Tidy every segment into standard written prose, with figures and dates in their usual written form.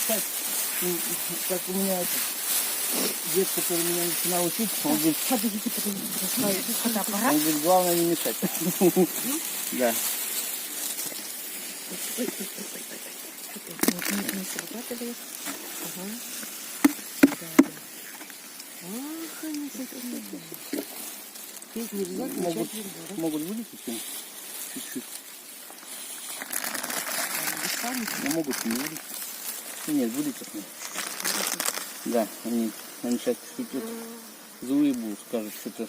мешать. Как у меня это, дед, который меня начинал учить, он говорит, Подождите. он говорит, главное не мешать. Да. Не срабатывает. Ага. Да. Ах, они такие. Петь нельзя, включать нельзя. Могут вылететь чуть-чуть. Достанете? Но могут не вылететь. Нет, вылетят. Да, они сейчас чуть-чуть злые будут, скажут, что-то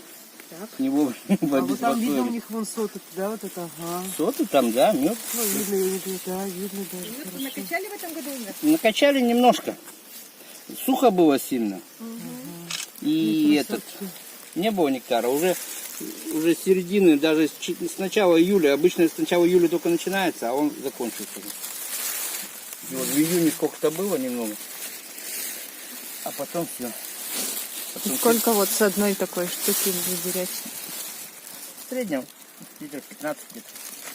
Так. не вовремя А вот там видно у обеспокоили. них вон соты, да, вот это, ага. Соты там, да, мед. Ну, видно, я не говорю, да, видно даже. Вы Хорошо. накачали в этом году мед? Накачали немножко. Сухо было сильно. И этот, не было нектара. Уже с середины, даже с начала июля, обычно с начала июля только начинается, а он закончился. И вот в июне сколько-то было немного, а потом все. Сколько вот с одной такой штуки выберете? В среднем литров 15 где-то.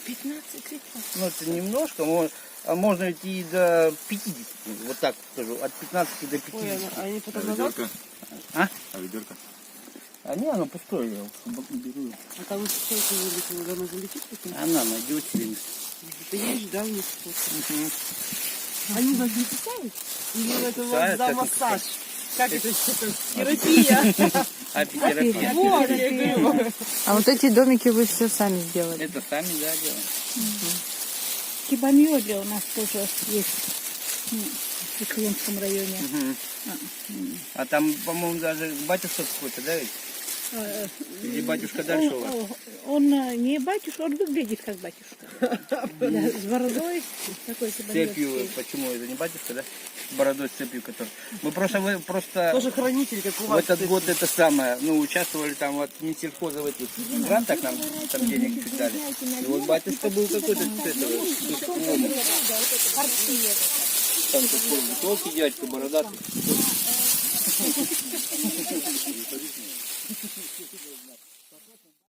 15 литров. Ну это немножко, а можно идти и до 50, вот так скажу, от 15 до 50. Ой, они потом А назад, ведерко? А? А ведерко? А не, оно пустое, я его беру. а там вот сколько вылетело, дома залетит потом? Она найдет себе. Ты едешь, да, у них что-то? Они вас не писают? Или это у вас Писают, за как массаж? Как это что-то? Терапия. Апитерапия. Вот, я говорю. А вот эти домики вы все сами сделали? Это сами, да, делаем. Кибамёдля у нас тоже есть в Чехленском районе. А там, по-моему, даже батюшка какой-то, да, ведь? Или батюшка дальше у вас? Он не батюшка, он выглядит как батюшка. Да, с бородой. Такой С цепью, почему это не батюшка, да? С бородой, с цепью, который. Мы просто Тоже хранитель, как у в вас. этот кстати. год это самое, ну, участвовали там от Минсельхоза в этих грантах, нам там денег чуть дали. И вот батюшка был какой-то с этого, там такой высокий дядька, бородатый.